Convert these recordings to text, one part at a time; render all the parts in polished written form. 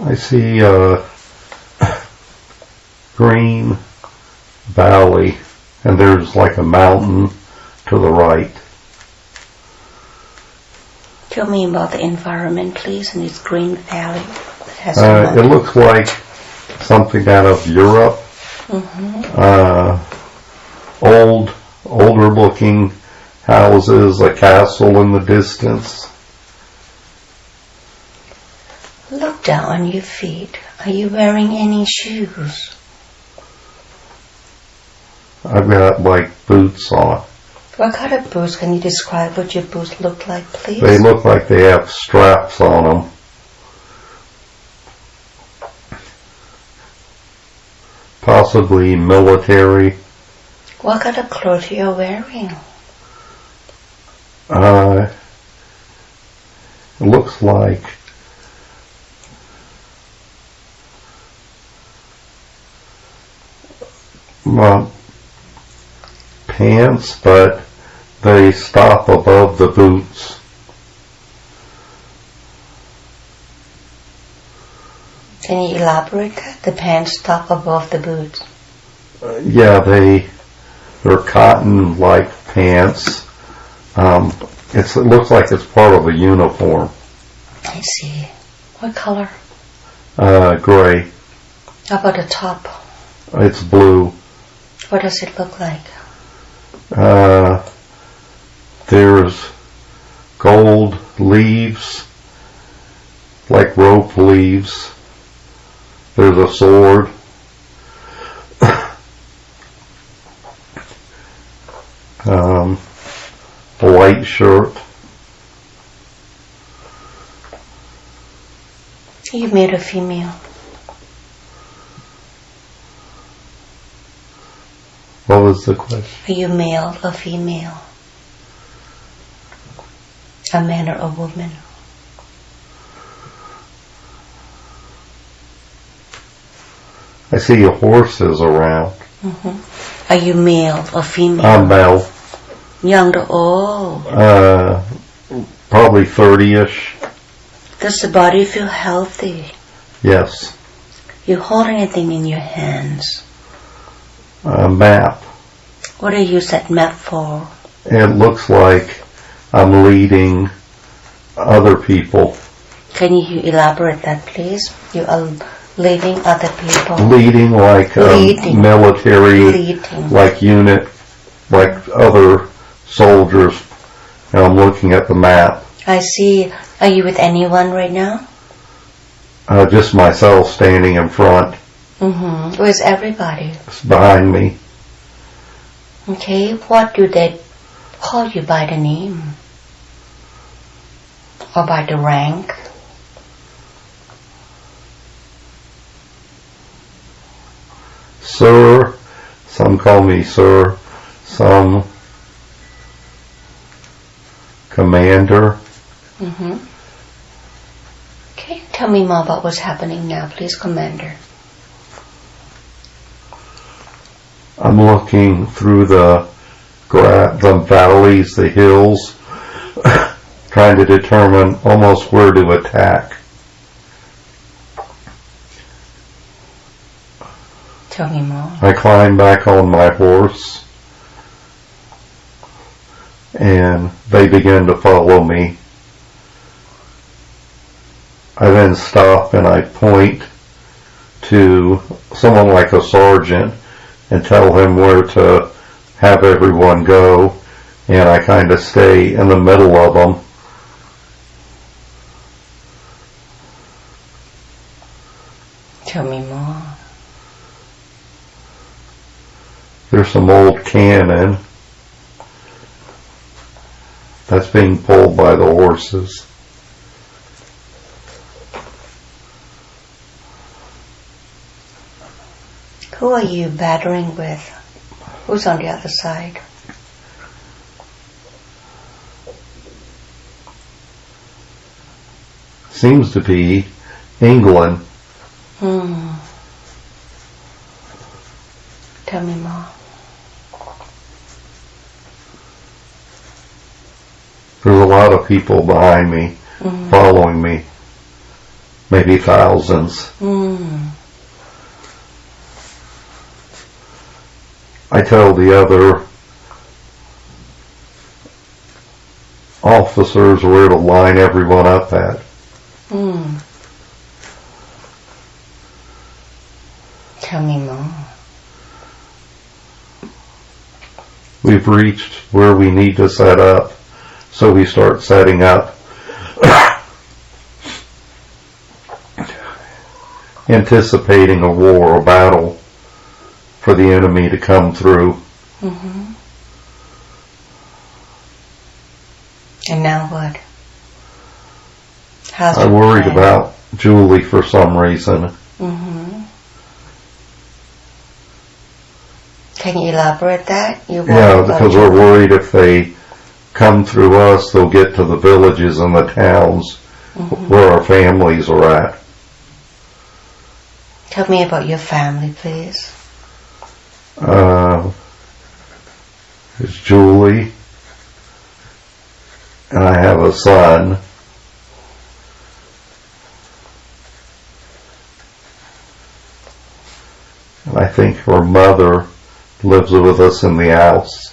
I see a green valley, and there's like a mountain to the right. Tell me about the environment, please, in this green valley that has it looks like something out of Europe. Older looking houses, a castle in the distance. Look down on your feet. Are you wearing any shoes? I've got like boots on. What kind of boots? Can you describe what your boots look like, please? They look like they have straps on them. Possibly military. What kind of clothes you're wearing? It looks like pants, but they stop above the boots. Can you elaborate that? The pants stop above the boots. Yeah, they're cotton-like pants. It looks like it's part of a uniform. I see. What color? Gray. How about the top? It's blue. What does it look like? There's gold leaves, like rope leaves. There's a sword. A white shirt. Are you male or female? What was the question? Are you male or female? A man or a woman? I see horses around. Are you male or female? I'm male. Young or old? Probably 30-ish. Does the body feel healthy? Yes. You hold anything in your hands? A map. What do you use that map for? It looks like I'm leading other people. Can you elaborate that, please? You are leading other people. Leading like military, Leading. like unit, like other soldiers. And I'm looking at the map. I see. Are you with anyone right now? Just myself standing in front. Where's everybody? It's behind me. Okay, what do they call you by the name? Or by the rank? Sir. Some call me sir. Some commander. Okay, tell me more about what's happening now, please, Commander. I'm looking through the valleys, the hills, trying to determine almost where to attack. Tell me more. I climb back on my horse, and they begin to follow me. I then stop and I point to someone like a sergeant and tell him where to have everyone go, and I kind of stay in the middle of them. Tell me more. There's some old cannon that's being pulled by the horses. Who are you battering with? Who's on the other side? Seems to be England. Tell me more. There's a lot of people behind me, following me. maybe thousands. I tell the other officers where to line everyone up at. Tell me more. We've reached where we need to set up, so we start setting up. Anticipating a war, a battle for the enemy to come through. And now what? How's I'm your worried plan? about Julie for some reason. Can you elaborate that? You Yeah, worry about because we're Julie? worried if they come through us, they'll get to the villages and the towns where our families are at. Tell me about your family, please. It's Julie, and I have a son. And I think her mother lives with us in the house.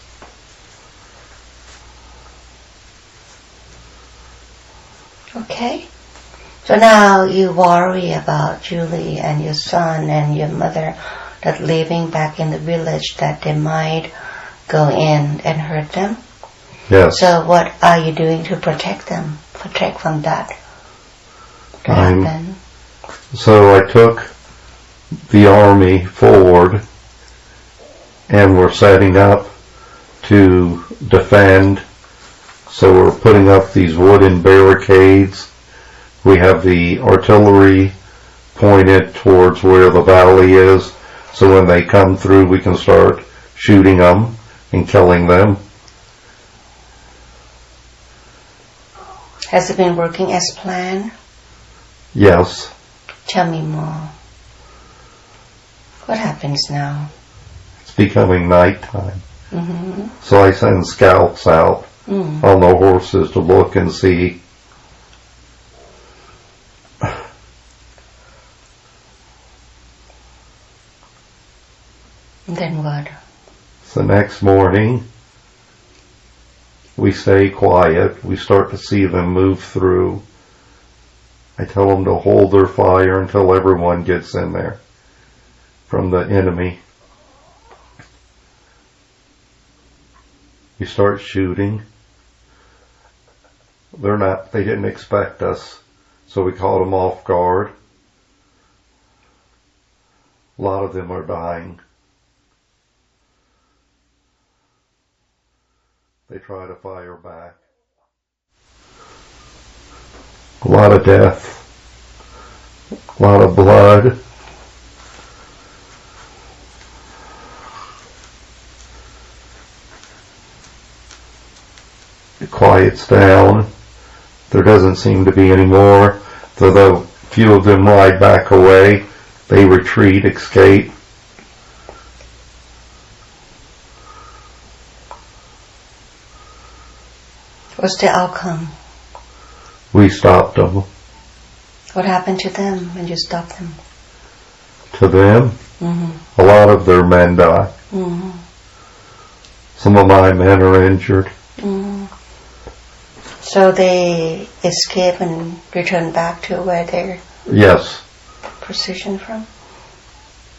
Okay. So now you worry about Julie and your son and your mother that living back in the village, that they might go in and hurt them. Yes. So what are you doing to protect them? Protect from that to happen? So I took the army forward and we're setting up to defend. So we're putting up these wooden barricades. We have the artillery pointed towards where the valley is, so when they come through we can start shooting them and killing them. Has it been working as planned? Yes. Tell me more. What happens now? It's becoming nighttime. So I send scouts out on the horses to look and see. Then what? The next morning, we stay quiet. We start to see them move through. I tell them to hold their fire until everyone gets in there from the enemy. We start shooting. They didn't expect us, so we caught them off guard. A lot of them are dying. They try to fire back. A lot of death. A lot of blood. It quiets down. There doesn't seem to be any more. Though a few of them ride back away. They retreat, escape. What's the outcome? We stopped them. What happened to them when you stopped them? To them, a lot of their men died. Some of my men are injured. So they escape and return back to where they're Yes. positioned from?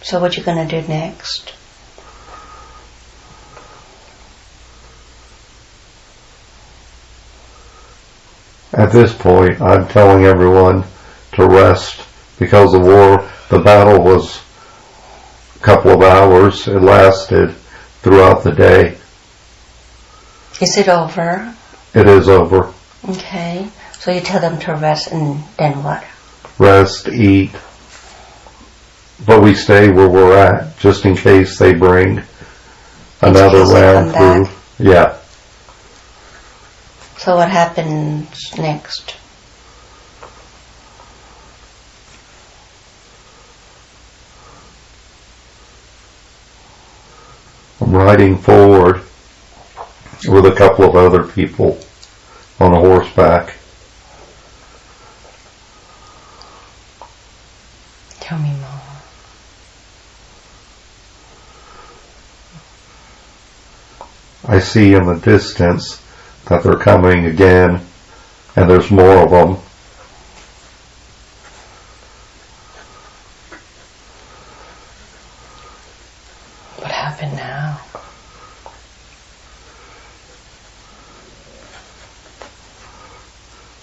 So what you gonna do next? At this point, I'm telling everyone to rest because the battle was a couple of hours. It lasted throughout the day. Is it over? It is over. Okay. So you tell them to rest and then what? Rest, eat. But we stay where we're at just in case they bring another case they round come through. Yeah. So what happens next? I'm riding forward with a couple of other people on a horseback. Tell me more. I see in the distance that they're coming again, and there's more of them. What happened now?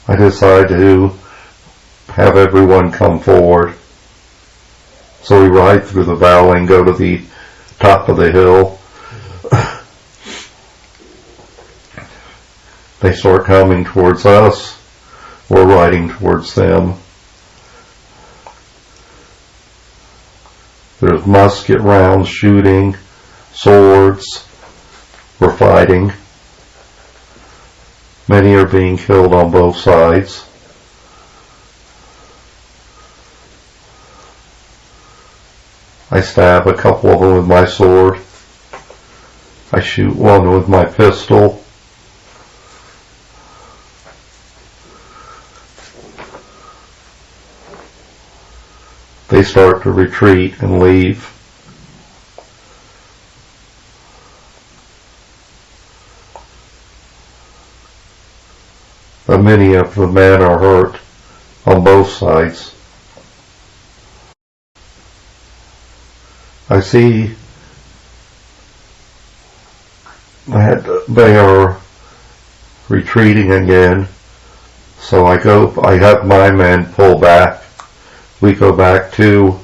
I decide to have everyone come forward. So we ride through the valley and go to the top of the hill. They start coming towards us. We're riding towards them. There's musket rounds shooting, swords. We're fighting. Many are being killed on both sides. I stab a couple of them with my sword. I shoot one with my pistol. They start to retreat and leave. But many of the men are hurt on both sides. I see that they are retreating again, so I have my men pull back. We go back to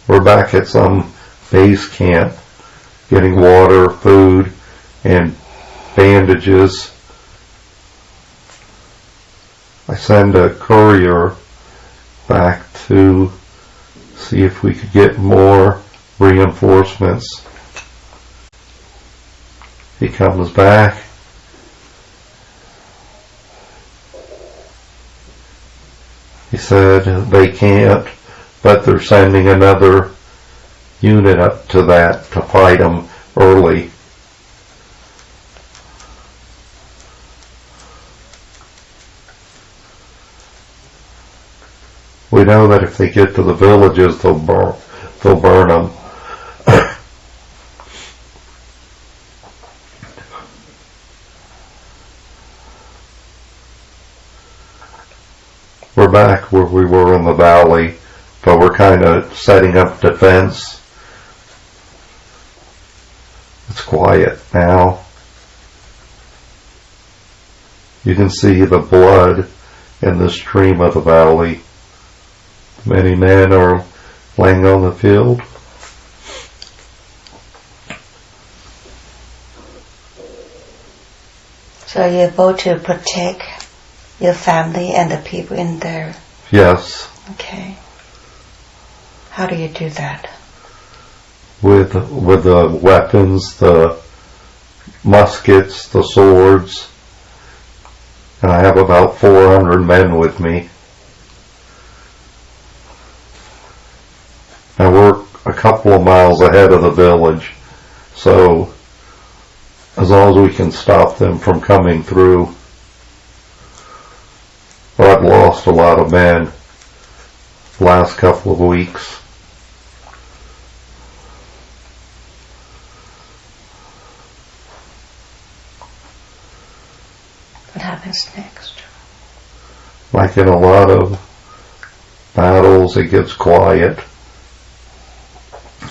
we're back at some base camp, getting water, food, and bandages. I send a courier back to see if we could get more reinforcements. He comes back. He said they can't, but they're sending another unit up to that to fight them early. We know that if they get to the villages, they'll burn them. We're back where we were in the valley, but we're kind of setting up defense. It's quiet now. You can see the blood in the stream of the valley. Many men are laying on the field. So you're able to protect your family and the people in there? Yes. Okay. How do you do that? With the weapons, the muskets, the swords, and I have about 400 men with me. And we're a couple of miles ahead of the village, so as long as we can stop them from coming through. But I've lost a lot of men the last couple of weeks. What happens next? Like in a lot of battles, it gets quiet.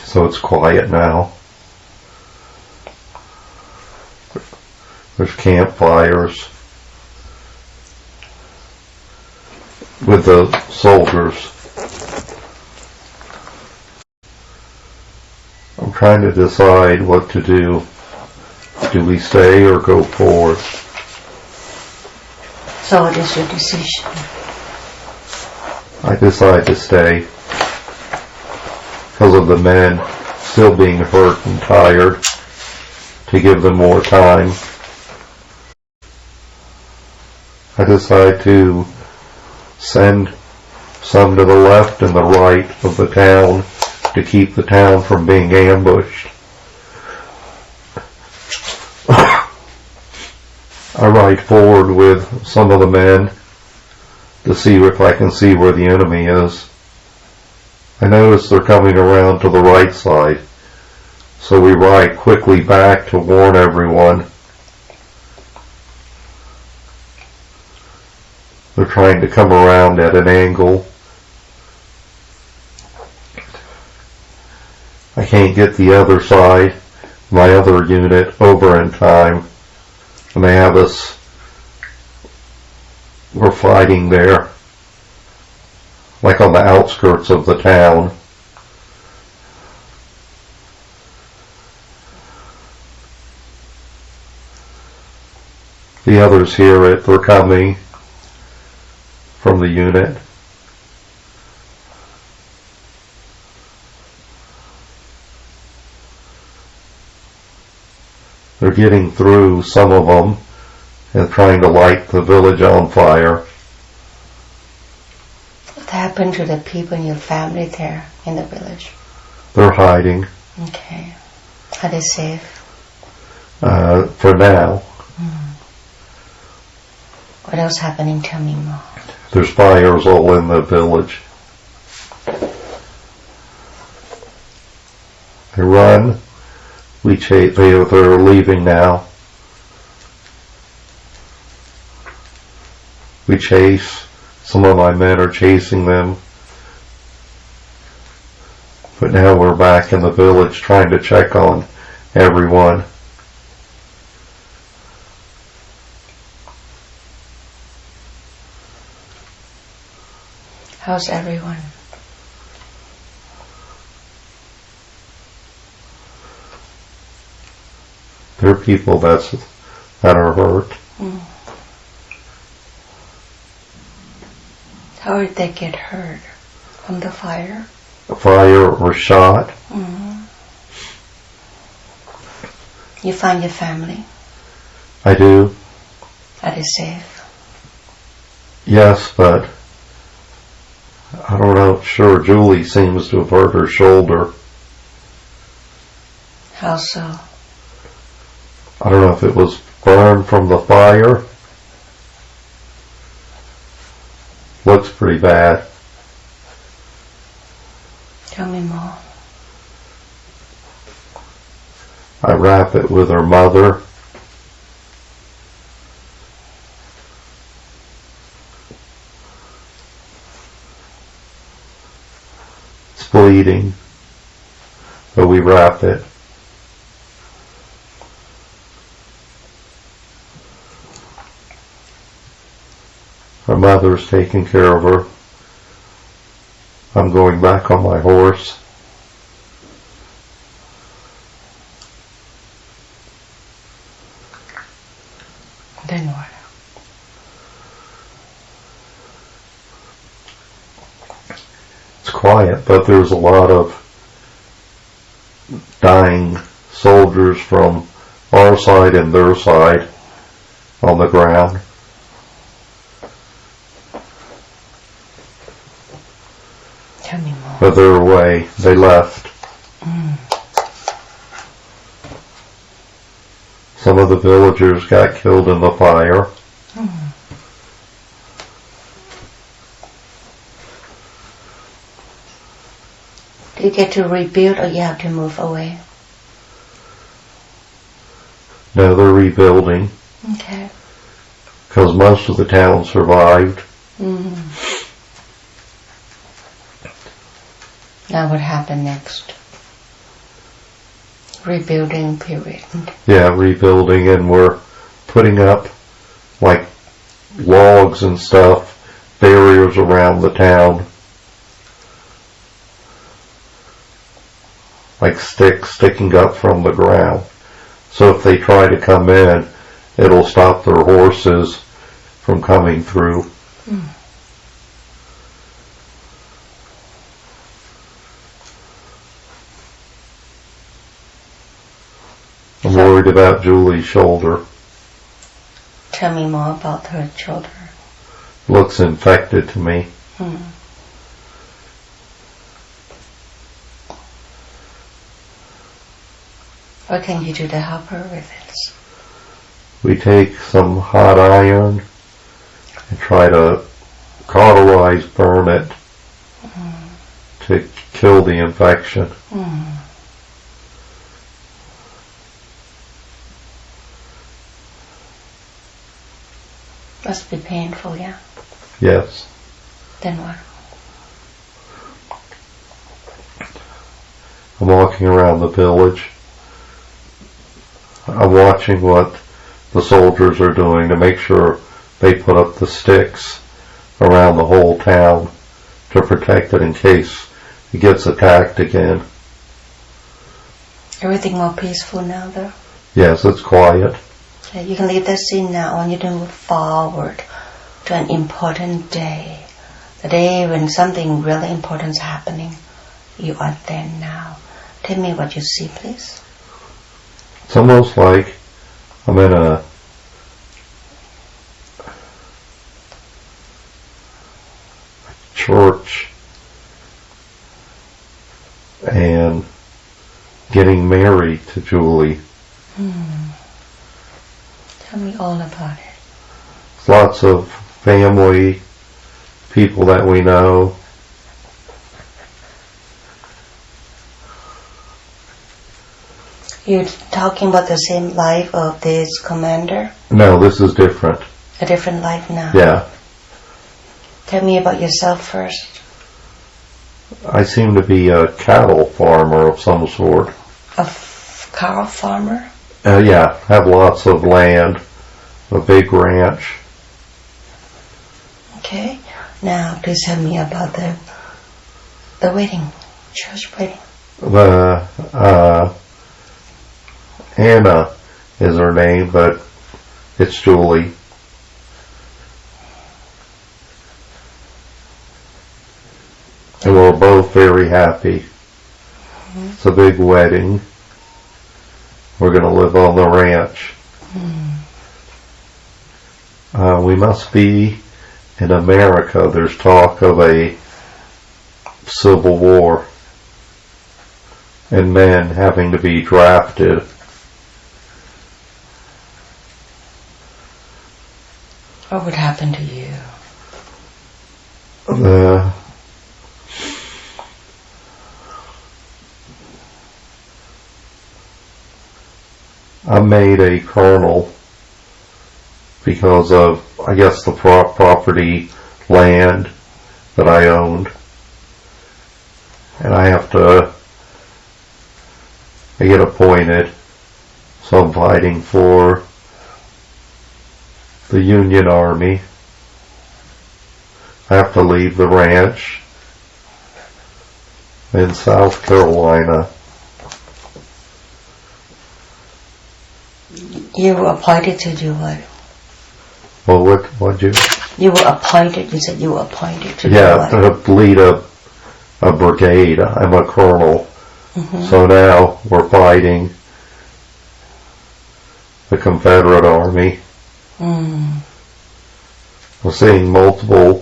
So it's quiet now. There's campfires with the soldiers. I'm trying to decide what to do. Do we stay or go forward? So what is your decision? I decide to stay because of the men still being hurt and tired, to give them more time. I decide to send some to the left and the right of the town to keep the town from being ambushed. I ride forward with some of the men to see if I can see where the enemy is. I notice they're coming around to the right side, so we ride quickly back to warn everyone. They're trying to come around at an angle. I can't get the other side, my other unit, over in time, and they have us, we're fighting there, like on the outskirts of the town. The others hear it, they're coming from the unit. They're getting through, some of them, and trying to light the village on fire. What happened to the people in your family there in the village? They're hiding. Okay. Are they safe? For now. What else happening? Tell me more. There's fires all in the village. They run. We chase. They're leaving now. We chase. Some of my men are chasing them. But now we're back in the village trying to check on everyone. How's everyone? There are people that are hurt. How did they get hurt? From the fire? A fire or shot. You find your family? I do. Are they safe? Yes, but I don't know. Sure, Julie seems to have hurt her shoulder. How so? I don't know if it was burned from the fire. Looks pretty bad. Tell me more. I wrap it with her mother. It's bleeding, but we wrap it. Her mother's taking care of her. I'm going back on my horse. Then what? It's quiet, but there's a lot of dying soldiers from our side and their side on the ground. Tell me more. But they're away. They left. Some of the villagers got killed in the fire. Do you get to rebuild or you have to move away? No, they're rebuilding. Okay. Because most of the town survived. Now what happened next? Rebuilding period. Yeah, rebuilding, and we're putting up like logs and stuff, barriers around the town. Like sticks sticking up from the ground. So if they try to come in, it'll stop their horses from coming through. I'm worried about Julie's shoulder. Tell me more about her shoulder. Looks infected to me. What can you do to help her with this? we take some hot iron and try to cauterize, burn it to kill the infection. Must be painful, yeah? Yes. Then what? I'm walking around the village. I'm watching what the soldiers are doing to make sure they put up the sticks around the whole town to protect it in case it gets attacked again. Everything more peaceful now, though? Yes, it's quiet. Okay, you can leave that scene now. I want you to move forward to an important day. The day when something really important is happening. You are there now. Tell me what you see, please. It's almost like I'm in a church and getting married to Julie. Tell me all about it. Lots of family, people that we know. You're talking about the same life of this commander? No, this is different. A different life now? Yeah. Tell me about yourself first. I seem to be a cattle farmer of some sort. A cow farmer? Yeah, have lots of land, a big ranch. Okay. Now, please tell me about the wedding, church wedding. Anna is her name, but it's Julie. And we're both very happy. It's a big wedding. We're going to live on the ranch. We must be in America. There's talk of a civil war and men having to be drafted. What would happen to you? I made a colonel because of, I guess, the property, land that I owned. And I get appointed, so I'm fighting for the Union Army. I have to leave the ranch in South Carolina. You were appointed to do what? Well, what'd you? You were appointed, you said you were appointed to do what? To lead a brigade. I'm a colonel. So now we're fighting the Confederate Army. We're seeing multiple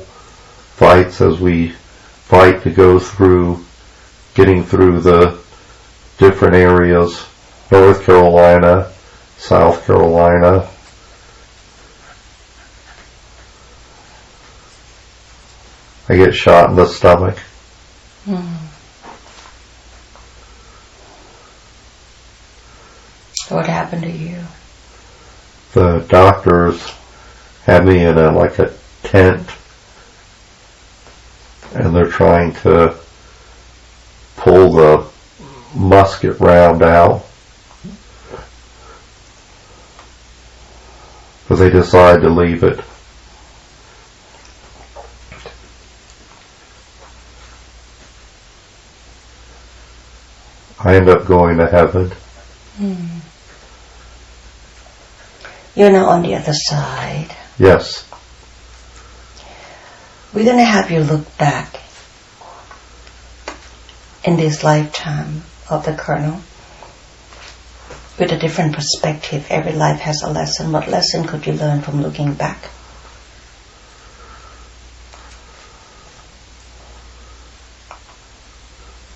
fights as we fight to go through, getting through the different areas. North Carolina, South Carolina. I get shot in the stomach. What happened to you? The doctors had me in a tent, and they're trying to pull the musket round out. But they decide to leave it. I end up going to heaven. You're now on the other side. Yes. We're going to have you look back in this lifetime of the Colonel with a different perspective. Every life has a lesson. What lesson could you learn from looking back?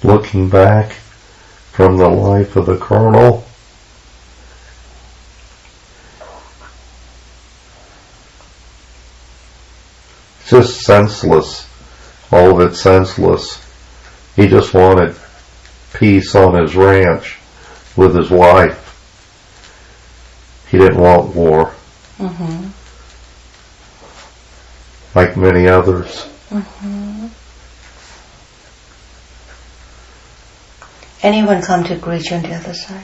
Looking back from the life of the Colonel, It's just senseless. All of it's senseless. He just wanted peace on his ranch with his wife. He didn't want war. Mm-hmm. Like many others. Mm-hmm. Anyone come to greet you on the other side?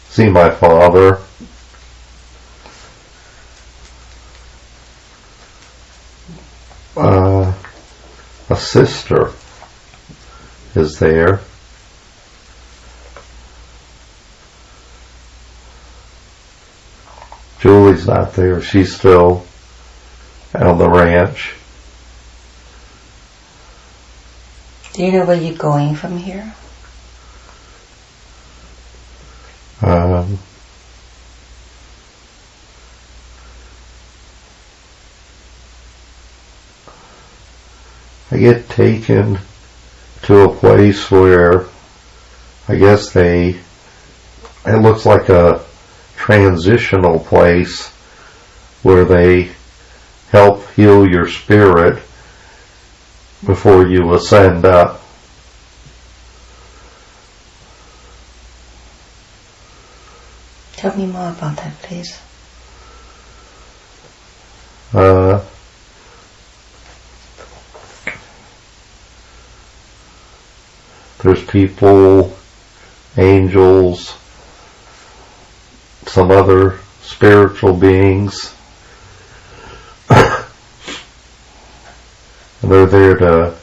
See my father. A sister is there. Julie's not there. She's still on the ranch. Do you know where you're going from here? I get taken to a place where I guess it looks like a transitional place where they help heal your spirit before you ascend up. Tell me more about that, please. There's people, angels, some other spiritual beings. And they're there to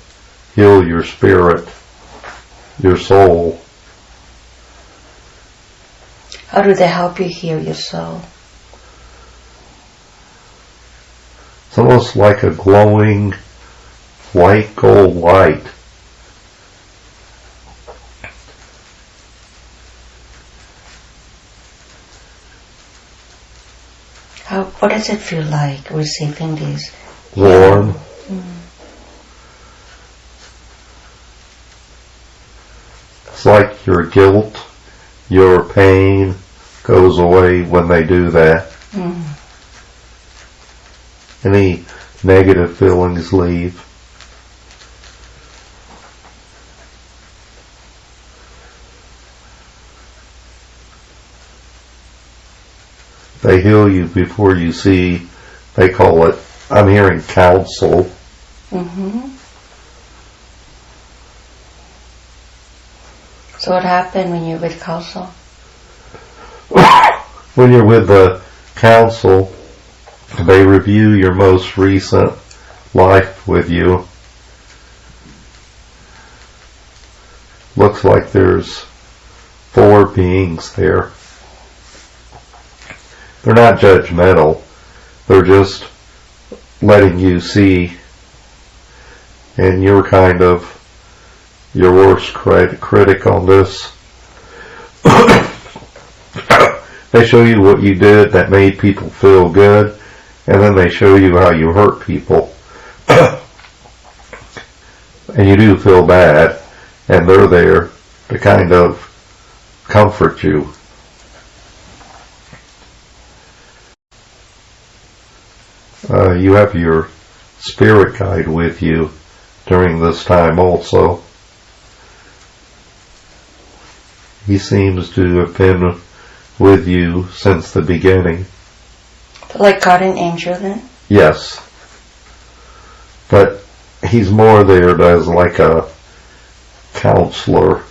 heal your spirit, your soul. How do they help you heal your soul? It's almost like a glowing white gold light. What does it feel like receiving this? Warm. It's like your guilt, your pain goes away when they do that. Any negative feelings leave. They heal you before you see, they call it, I'm hearing counsel. So what happened when you're with counsel? When you're with the council, they review your most recent life with you. Looks like there's 4 beings there. They're not judgmental. They're just letting you see. And you're kind of your worst critic on this. They show you what you did that made people feel good, and then they show you how you hurt people. And you do feel bad, and they're there to kind of comfort you. You have your spirit guide with you during this time also. He seems to have been with you since the beginning. Like guardian angel then? Yes. But he's more there as like a counselor.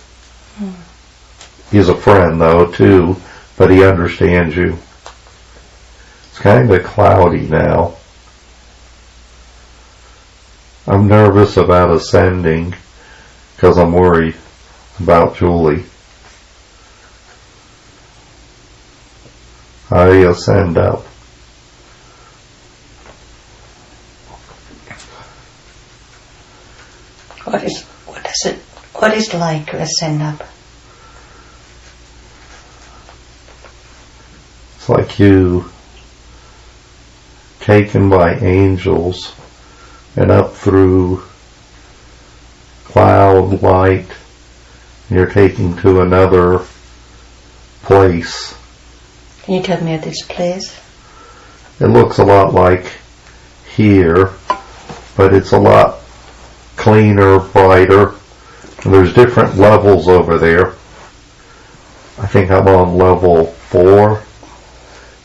He's a friend though too, but he understands you. It's kind of cloudy now. I'm nervous about ascending because I'm worried about Julie. I ascend up. What is like to ascend up? It's like you taken by angels and up through cloud light, and you're taking to another place. Can you tell me of this place? It looks a lot like here, but it's a lot cleaner, brighter, and there's different levels over there. I think I'm on level 4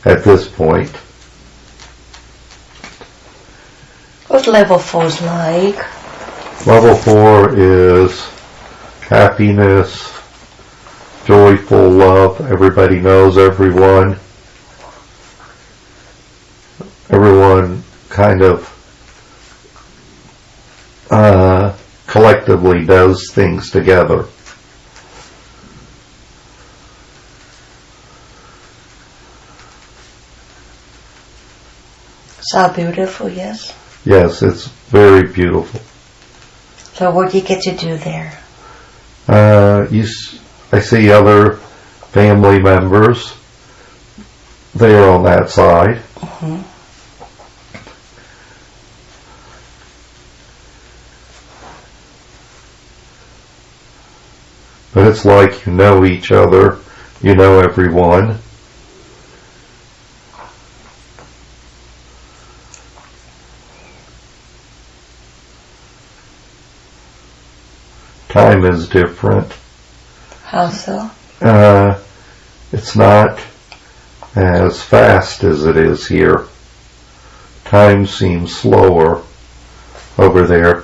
at this point. What level 4's like? Level 4 is happiness, joyful love. Everybody knows everyone. Everyone kind of collectively does things together. So beautiful, yes? Yes, it's very beautiful. So what do you get to do there? I see other family members there on that side. Mm-hmm. But it's like you know each other, you know everyone. Time is different. How so? It's not as fast as it is here. Time seems slower over there.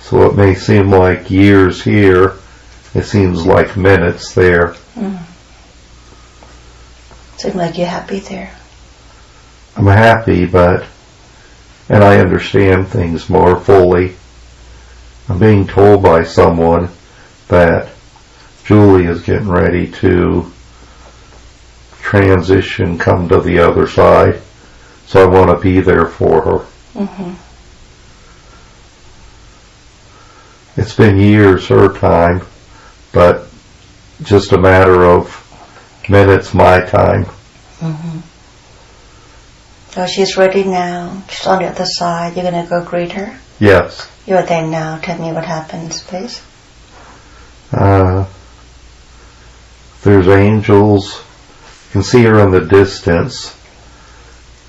So it may seem like years here, it seems like minutes there. Seems like you're happy there. I'm happy, and I understand things more fully. I'm being told by someone that Julie is getting ready to transition, come to the other side. So I want to be there for her. Mm-hmm. It's been years her time, but just a matter of minutes my time. Mm-hmm. So she's ready now. She's on the other side. You're going to go greet her? Yes. You're there now. Tell me what happens, please. There's angels. You can see her in the distance.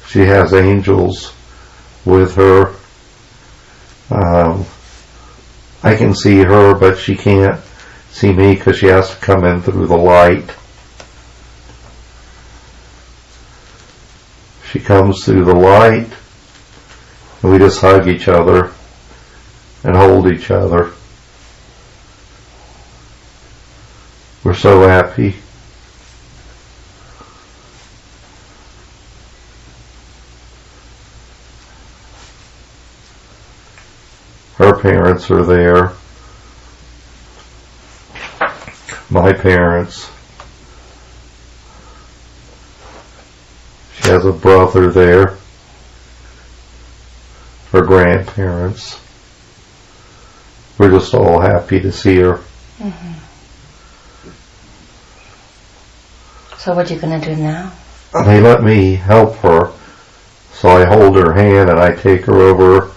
She has angels with her. I can see her, but she can't see me because she has to come in through the light. She comes through the light, and we just hug each other and hold each other. We're so happy. Her parents are there. My parents. She has a brother there. Her grandparents. We're just all happy to see her. Mm-hmm. So what are you going to do now? They let me help her. So I hold her hand and I take her over.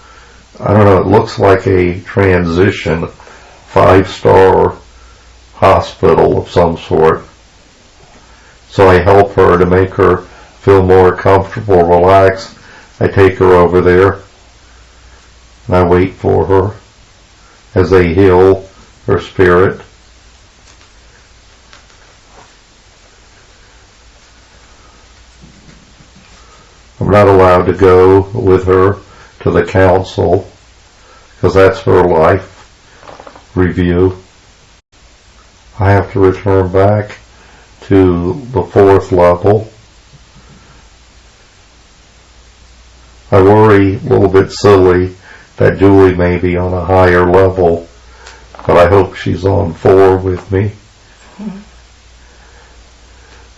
I don't know, it looks like a transition 5-star hospital of some sort. So I help her to make her feel more comfortable, relaxed. I take her over there and I wait for her as they heal her spirit. I'm not allowed to go with her to the council because that's her life review. I have to return back to the 4th level. I worry a little bit silly that Julie may be on a higher level, but I hope she's on 4 with me. Mm-hmm.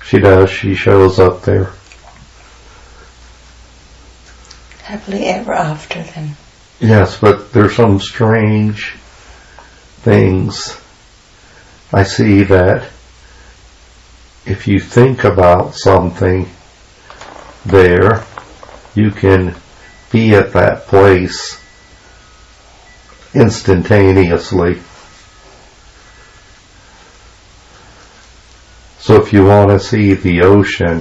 She does, she shows up there. Happily ever after then. Yes, but there's some strange things. I see that if you think about something there, you can be at that place instantaneously. So if you want to see the ocean,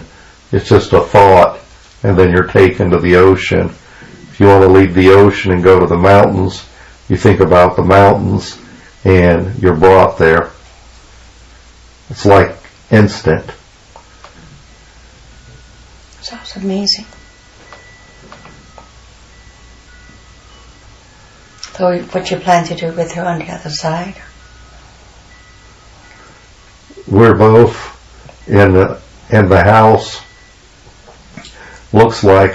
it's just a thought, and then you're taken to the ocean. If you want to leave the ocean and go to the mountains, you think about the mountains, and you're brought there. It's like instant. Sounds amazing. So what you plan to do with her on the other side? We're both in the house. Looks like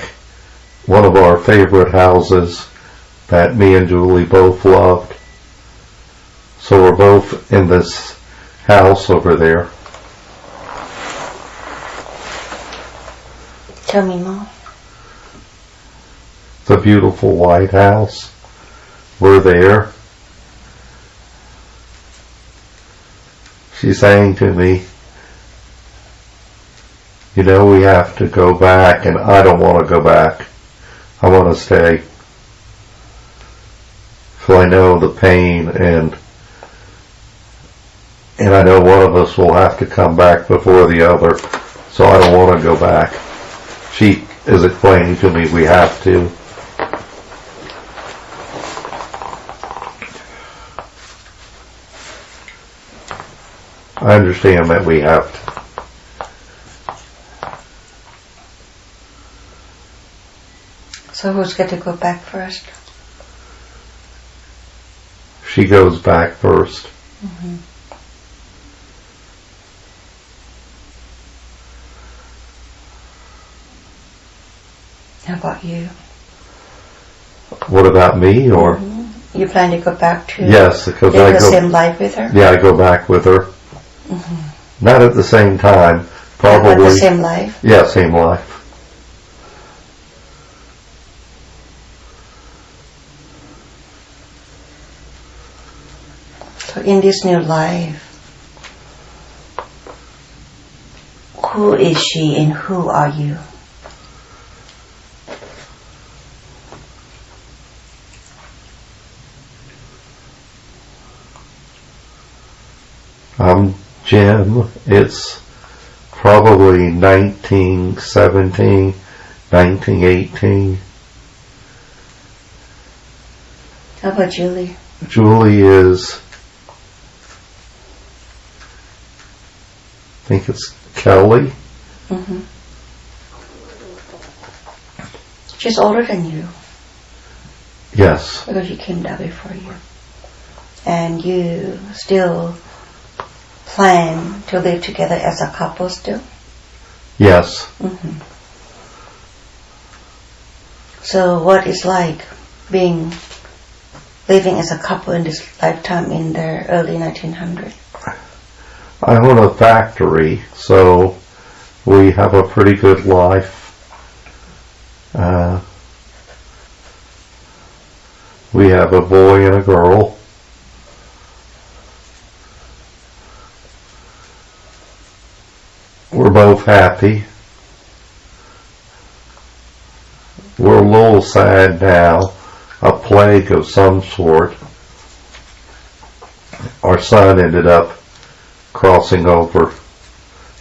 one of our favorite houses that me and Julie both loved. So we're both in this house over there. Tell me more. It's a beautiful white house. We're there. She's saying to me, you know, we have to go back, and I don't want to go back. I want to stay. So I know the pain, and I know one of us will have to come back before the other, so I don't want to go back. She is explaining to me we have to. I understand that we have to. So who's going to go back first? She goes back first. Mm-hmm. How about you? What about me, or? Mm-hmm. You plan to go back to Yes, because live I the go. same life with her? Yeah, I go back with her. Mm-hmm. Not at the same time. Probably. Not the same life? Yeah, same life. So in this new life, who is she and who are you? I'm Jim. It's probably 1917, 1918. How about Julie? Julie is, I think it's Kelly. Mm-hmm. She's older than you. Yes. Because she came down before you. And you still plan to live together as a couple still? Yes. Mm-hmm. So what is like living as a couple in this lifetime in the early 1900s? I own a factory, so we have a pretty good life. We have a boy and a girl. We're both happy. We're a little sad now. A plague of some sort. Our son ended up crossing over.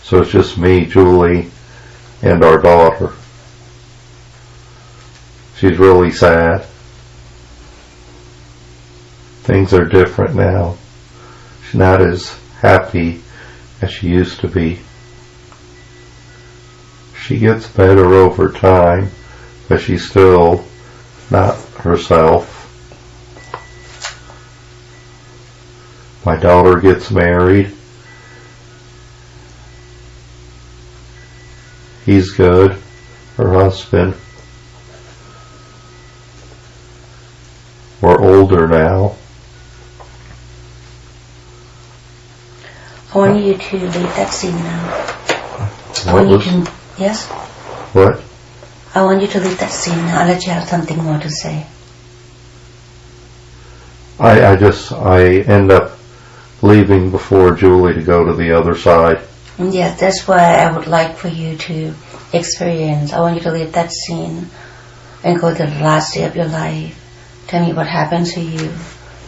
So it's just me, Julie, and our daughter. She's really sad. Things are different now. She's not as happy as she used to be. She gets better over time, but she's still not herself. My daughter gets married. He's good, her husband. We're older now. I want you to leave that scene now. Yes? What? I want you to leave that scene now. I'll let you have something more to say. I end up leaving before Julie to go to the other side. Yes, that's what I would like for you to experience. I want you to leave that scene and go to the last day of your life. Tell me what happened to you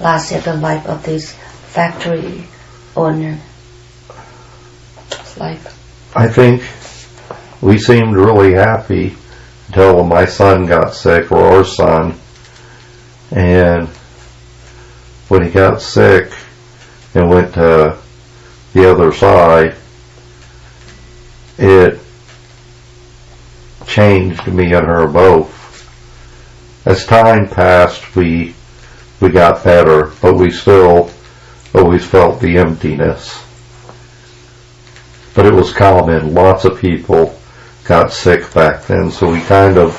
last day of the life of this factory owner. life? I think we seemed really happy until my son got sick, or our son. And when he got sick and went to the other side, it changed me and her both. As time passed, we got better, but we still always felt the emptiness. But it was common. Lots of people got sick back then, so we kind of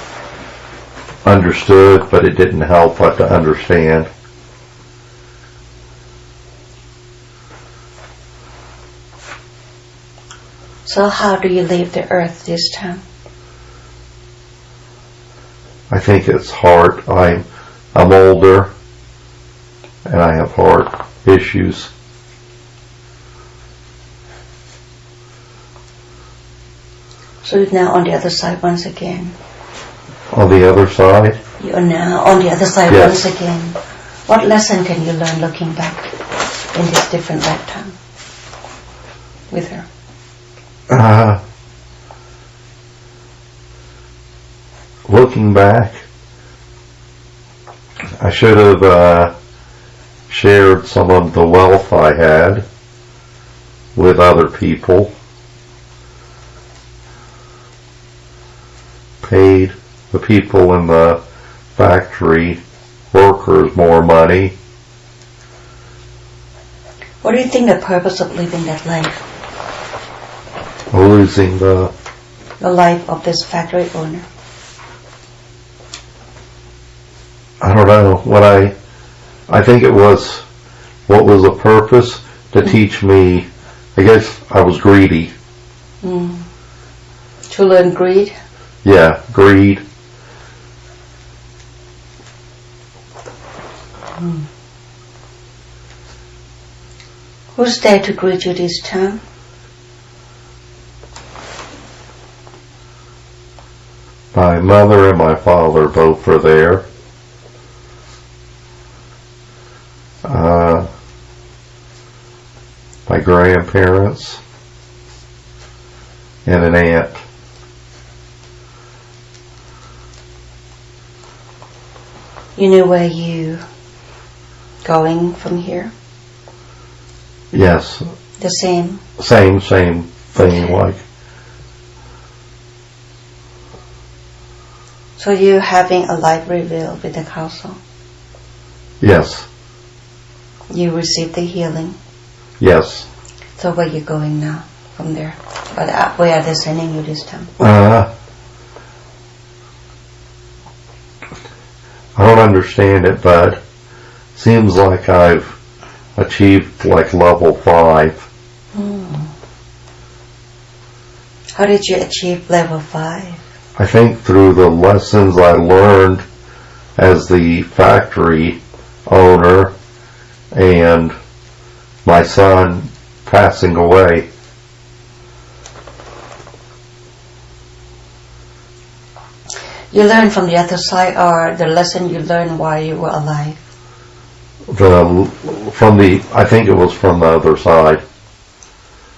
understood, but it didn't help but to understand. So how do you leave the earth this time? I think it's heart. I'm older, and I have heart issues. So you're now on the other side once again. On the other side? You are now on the other side Yes. once again. What lesson can you learn looking back in this different lifetime with her? Looking back, I should have shared some of the wealth I had with other people. Paid the people in the factory workers more money. What do you think the purpose of living that life? Losing the life of this factory owner? I don't know what I think it was, what was the purpose to teach me. I guess I was greedy. To learn greed? Yeah, greed. Who's there to greet you this time? My mother and my father both are there. My grandparents and an aunt. You know where you going from here? Yes. The same? Same thing, Okay. like. So you're having a life reveal with the council? Yes. You received the healing? Yes. So where you going now from there? Where are they sending you this time? I don't understand it, but seems like I've achieved like level 5. How did you achieve level 5? I think through the lessons I learned as the factory owner and my son passing away. You learned from the other side, or the lesson you learned while you were alive? I think it was from the other side.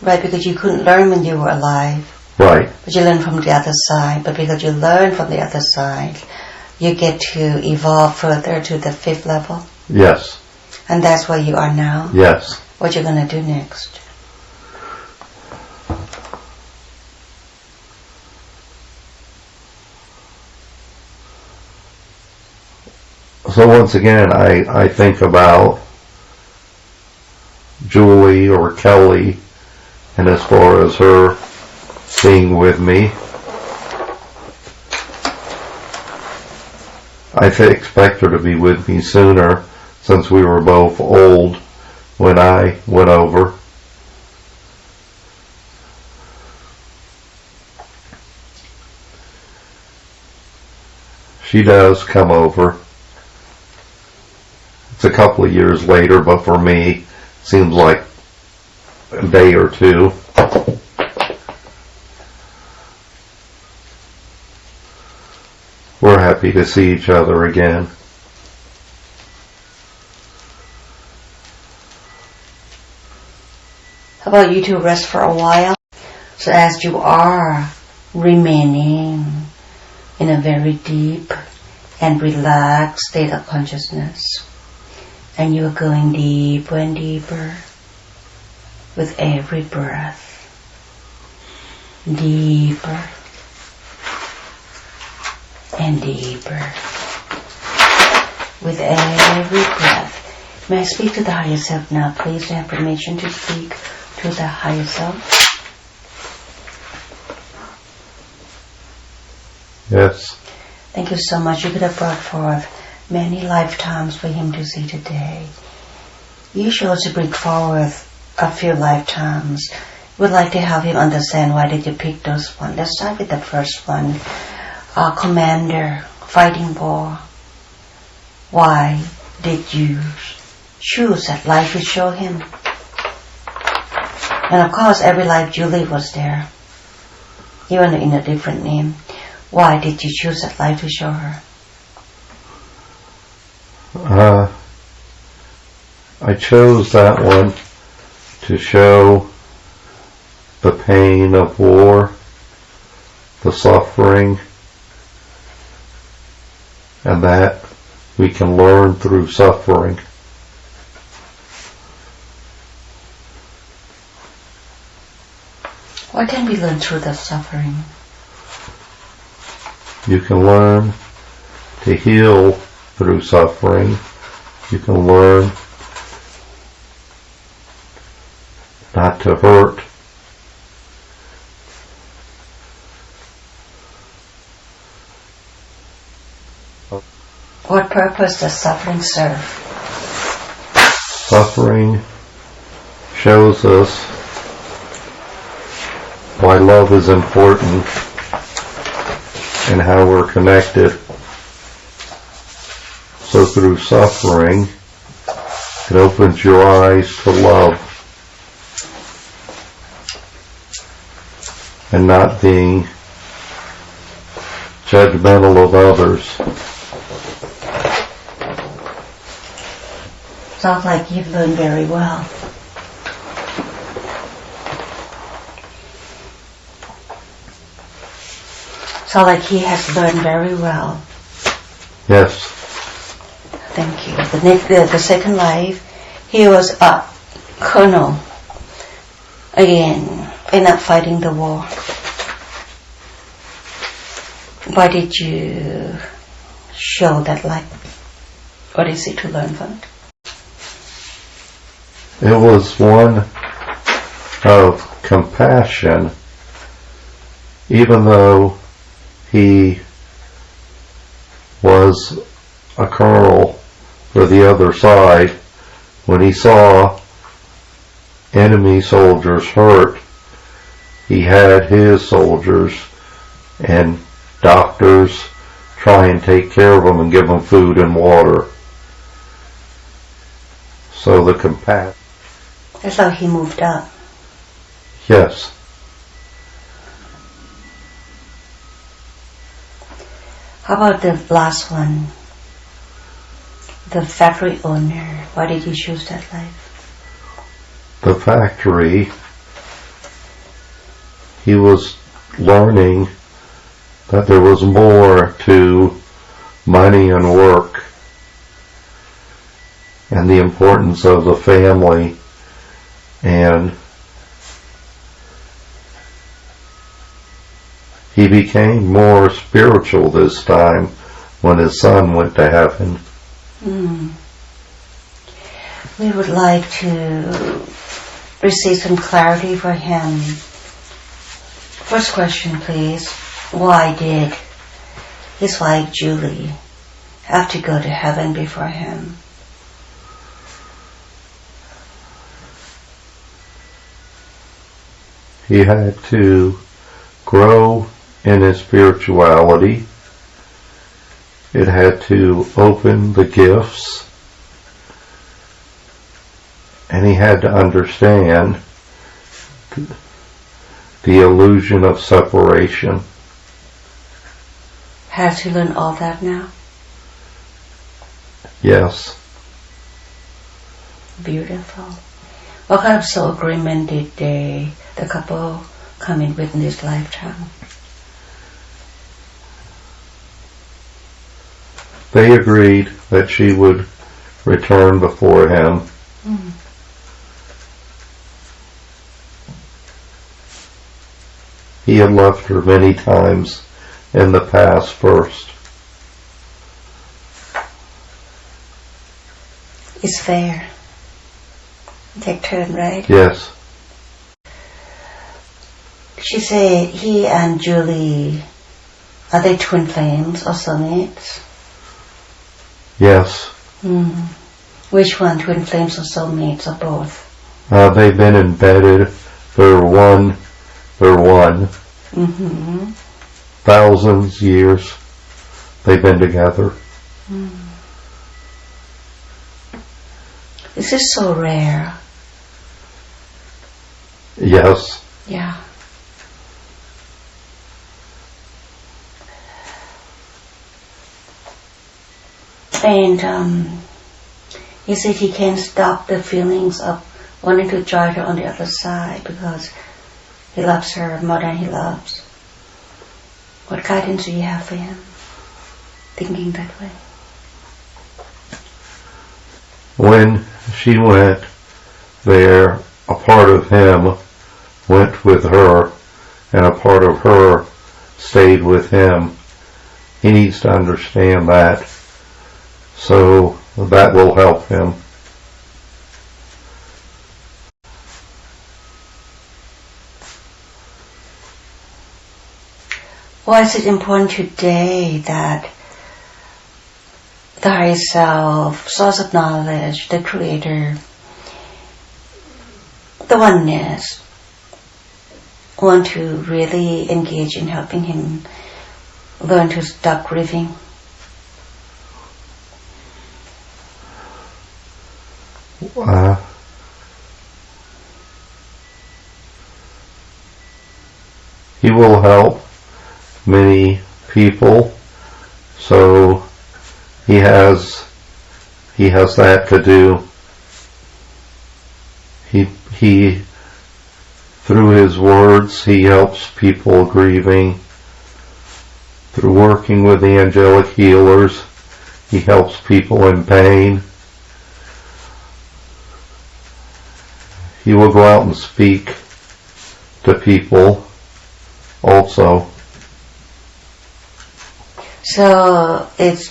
Right, because you couldn't learn when you were alive. Right. But you learn from the other side. But because you learn from the other side, you get to evolve further to the 5th level. Yes. And that's where you are now. Yes. What you're going to do next? So once again, I think about Julie or Kelly, and as far as her being with me, I expect her to be with me sooner, since we were both old when I went over. She does come over. It's a couple of years later, but for me, it seems like a day or two. We're happy to see each other again. How about you two rest for a while? So as you are remaining in a very deep and relaxed state of consciousness, and you are going deeper and deeper with every breath, deeper and deeper with every breath. May I speak to the higher self now, please? I have permission to speak to the higher self. Yes. Thank you so much. You could have brought forth many lifetimes for him to see today. You chose to bring forward a few lifetimes. Would like to have him understand why did you pick those one. Let's start with the first one. Commander, fighting war. Why did you choose that life would show him? And of course, every life Julie was there, even in a different name. Why did you choose that life to show her? I chose that one to show the pain of war, the suffering, and that we can learn through suffering. What can we learn through the suffering? You can learn to heal through suffering. You can learn not to hurt. What purpose does suffering serve? Suffering shows us why love is important and how we're connected. So through suffering, it opens your eyes to love and not being judgmental of others. Sounds like you've learned very well. Sounds like he has learned very well. Yes. Thank you. The second life, he was a colonel. Again, ended up fighting the war. Why did you show that life? What is it to learn from it? It was one of compassion, even though he was a colonel for the other side. When he saw enemy soldiers hurt, he had his soldiers and doctors try and take care of them and give them food and water. So the compassion. That's how he moved up. Yes. How about the last one? The factory owner. Why did you choose that life? The factory, he was learning that there was more to money and work and the importance of the family, and he became more spiritual this time when his son went to heaven. We would like to receive some clarity for him. First question, please. Why did his wife Julie have to go to heaven before him? He had to grow in his spirituality. It had to open the gifts, and he had to understand the illusion of separation. Has he learned all that now? Yes. Beautiful. What kind of soul agreement did the couple coming within this lifetime? They agreed that she would return before him. Mm. He had left her many times in the past first. It's fair. Take turn, right? Yes. She said he and Julie, are they twin flames or soulmates? Yes. Mm. Which one, twin flames or soulmates or both? They've been embedded. They're one. Mm-hmm. Thousands years they've been together. Mm. This is so rare. Yes. Yeah. And he said he can't stop the feelings of wanting to join her on the other side because he loves her more than he loves. What guidance do you have for him, thinking that way? When she went there, a part of him went with her and a part of her stayed with him. He needs to understand that, so that will help him. Why is it important today that the higher self, source of knowledge, the creator, the oneness, want to really engage in helping him learn to stop grieving? He will help many people, so he has that to do. He through his words he helps people grieving. Through working with the angelic healers, he helps people in pain. He will go out and speak to people also. So it's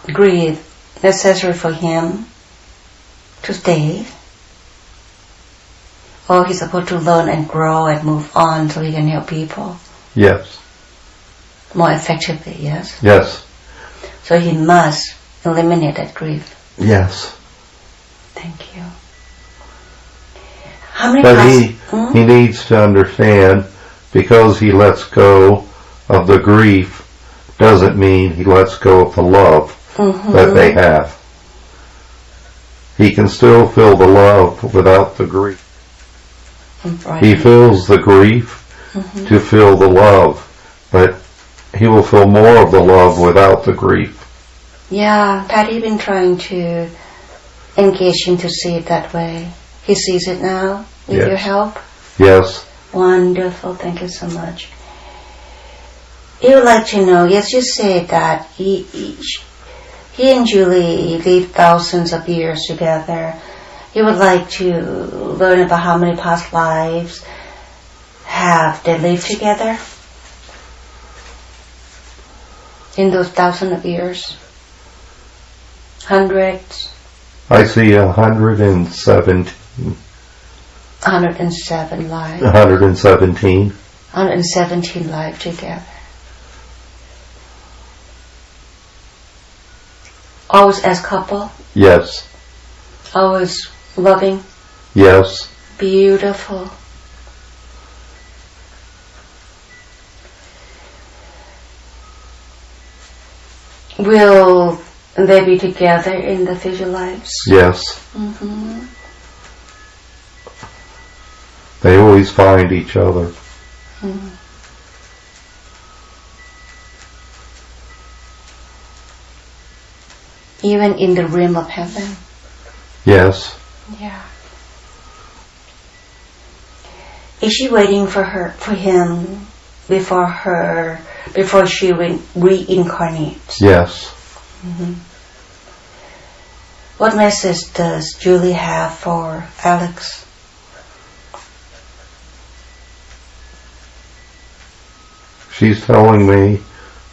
grief necessary for him to stay, or he's supposed to learn and grow and move on so he can help people Yes. more effectively, yes? Yes. So he must eliminate that grief. Yes. Thank you. How many But he Hmm? needs to understand, because he lets go of the grief doesn't mean he lets go of the love that they have. He can still feel the love without the grief. Right. He feels the grief to feel the love, but he will feel more of the love without the grief. Yeah, Patty been trying to engage him to see it that way. He sees it now with Yes. your help. Yes. Wonderful, thank you so much. He would like to know, yes, you said that he and Julie lived thousands of years together. He would like to learn about how many past lives have they lived together in those thousands of years. Hundreds. I see 107 lives. 117. 117 lives together. Always as couple. Yes. Always loving. Yes. Beautiful. Will they be together in the future lives? Yes. Mm-hmm. They always find each other. Mm. Even in the realm of heaven. Yes. Yeah. Is she waiting for him before she reincarnates? Yes. Mm-hmm. What message does Julie have for Alex? She's telling me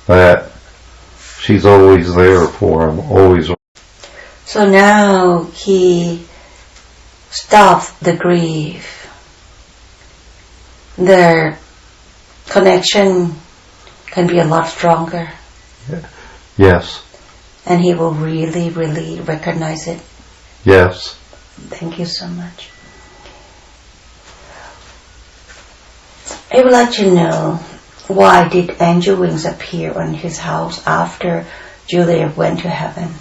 that she's always there for him, always. So now he stopped the grief. Their connection can be a lot stronger. Yes. And he will really, really recognize it. Yes. Thank you so much. I would like to know, why did angel wings appear on his house after Julia went to heaven?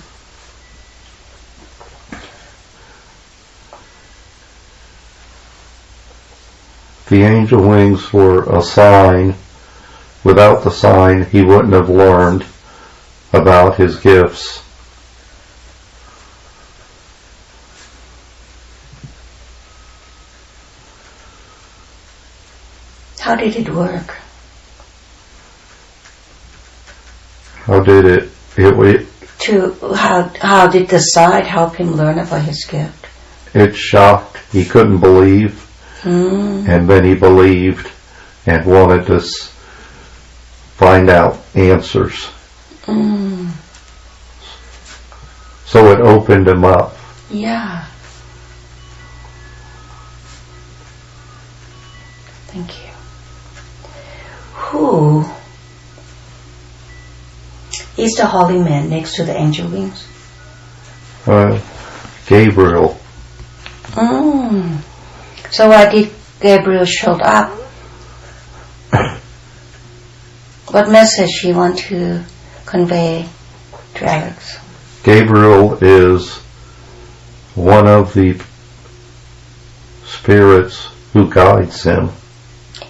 The angel wings were a sign. Without the sign, he wouldn't have learned about his gifts. How did it work? How did it How did the sight help him learn about his gift? It shocked. He couldn't believe. And then he believed and wanted to find out answers. So it opened him up. Yeah. Thank you. Who is the holy man next to the angel wings? Gabriel. So why did Gabriel show up? What message he want to convey to Alex? Gabriel is one of the spirits who guides him.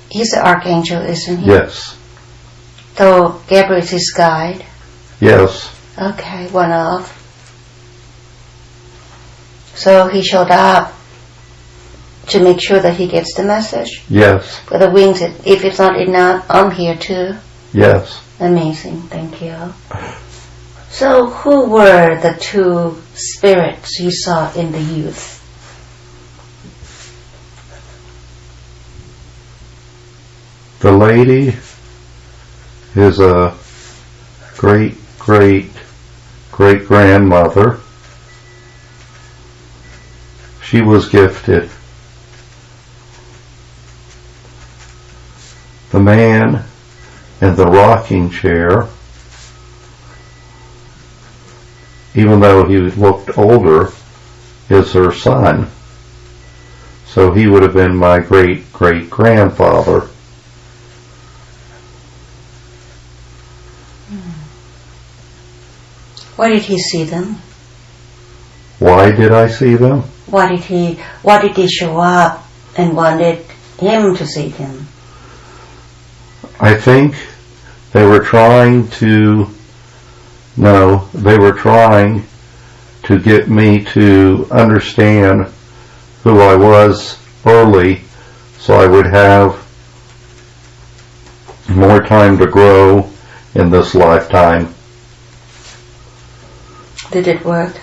He's the archangel, isn't he? Yes. So Gabriel is his guide? Yes. Okay, one of. So he showed up to make sure that he gets the message? Yes. But the wings, if it's not enough, I'm here too. Yes. Amazing, thank you. So who were the two spirits you saw in the youth? The lady is a great-great-great-grandmother. She was gifted. The man in the rocking chair, even though he looked older, is her son. So he would have been my great-great-grandfather. Why did he see them? Why did I see them? Why did he show up and wanted him to see them? I think they were trying to get me to understand who I was early, so I would have more time to grow in this lifetime. Did it work?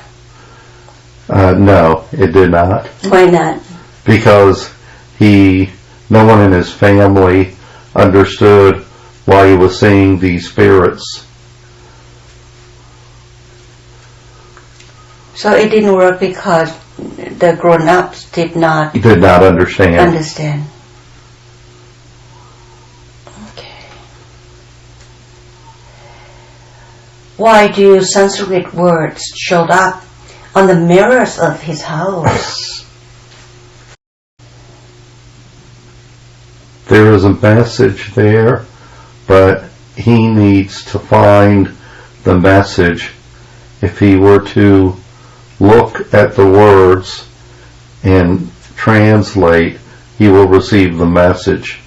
No, it did not. Why not? Because no one in his family understood why he was seeing these spirits. So it didn't work because the grown-ups did not understand. Okay. Why do Sanskrit words show up on the mirrors of his house? There is a message there, but he needs to find the message. If he were to look at the words and translate, he will receive the message.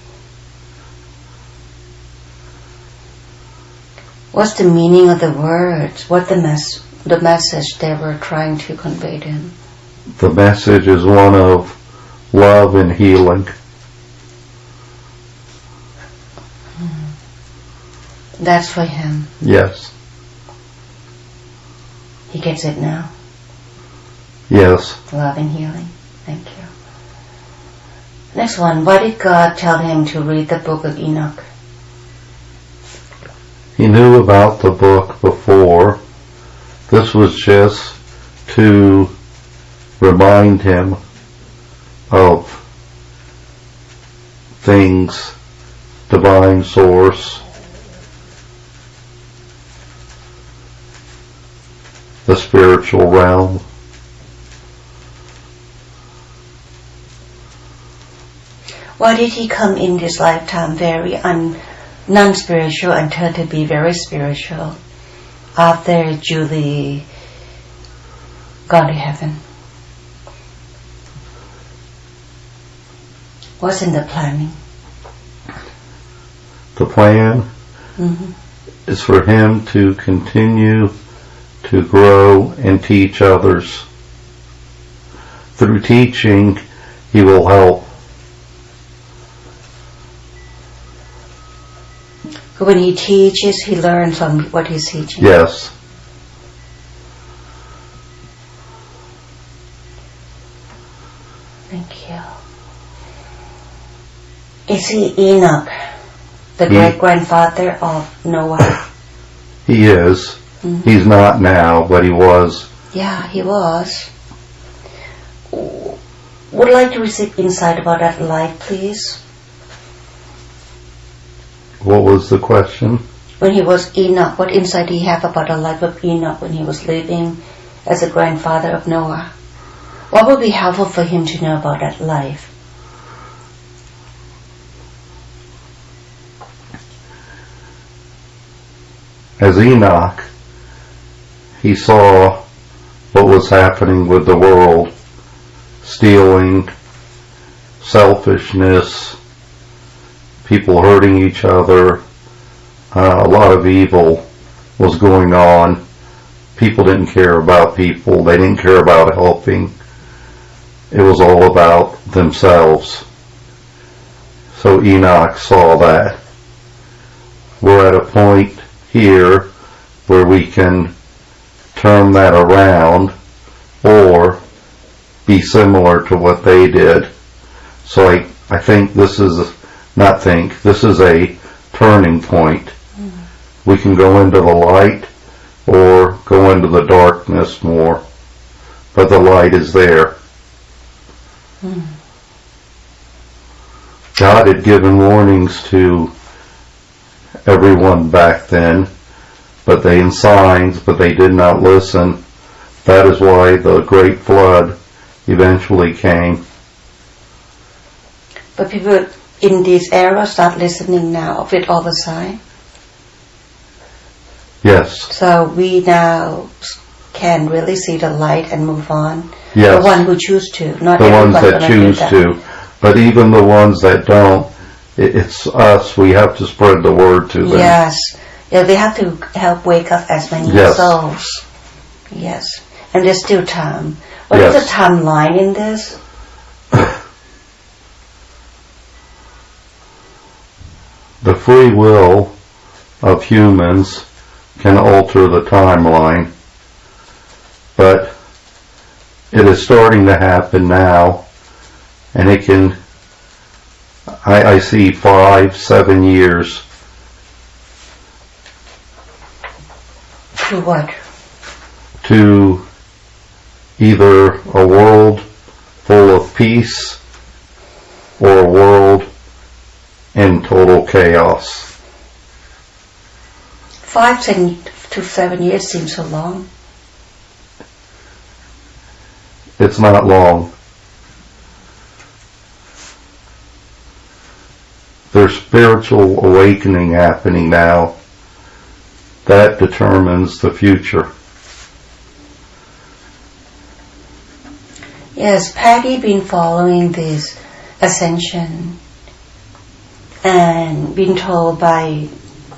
What's the meaning of the words? What the message they were trying to convey to him? The message is one of love and healing. That's for him. Yes. He gets it now. Yes. Love and healing. Thank you. Next one. Why did God tell him to read the book of Enoch? He knew about the book before. This was just to remind him of things, divine source, the spiritual realm. Why did he come in this lifetime very non-spiritual and turn to be very spiritual after Julie gone to heaven? What's in the planning? The plan is for him to continue to grow and teach others. Through teaching, he will help. When he teaches, he learns from what he's teaching. Yes. Thank you. Is he Enoch, the great-grandfather of Noah? He is. He's not now, but he was. Yeah, he was. Would like to receive insight about that life, please. What was the question? When he was Enoch, what insight do you have about the life of Enoch when he was living as a grandfather of Noah? What would be helpful for him to know about that life? As Enoch, he saw what was happening with the world. Stealing, selfishness, people hurting each other, a lot of evil was going on. People didn't care about people. They didn't care about helping. It was all about themselves. So Enoch saw that. We're at a point here where we can turn that around or be similar to what they did. So I think this is, this is a turning point. We can go into the light or go into the darkness more, but the light is there. God had given warnings to everyone back then, but they in signs, but they did not listen. That is why the great flood eventually came. But people in this era start listening now with all the signs. Yes. So we now can really see the light and move on. Yes. The one who choose to, not the ones everyone that choose to. But even the ones that don't, it's us. We have to spread the word to them. Yes. Yeah, they have to help wake up as many souls. Yes. And there's still time. What is the timeline in this? The free will of humans can alter the timeline, but it is starting to happen now, and it can, I see 5-7 years. To what? To either a world full of peace or a world in total chaos. 5 to 7 years seems so long. It's not long. There's spiritual awakening happening now. That determines the future. Yes, Patty been following this ascension and been told by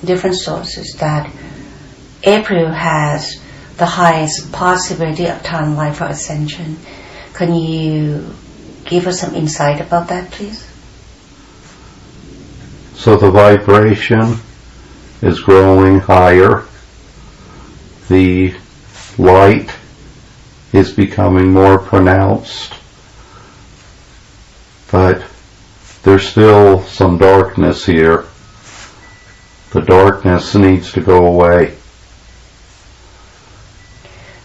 different sources that April has the highest possibility of timeline for ascension. Can you give us some insight about that, please? So the vibration is growing higher. The light is becoming more pronounced. But there's still some darkness here. The darkness needs to go away.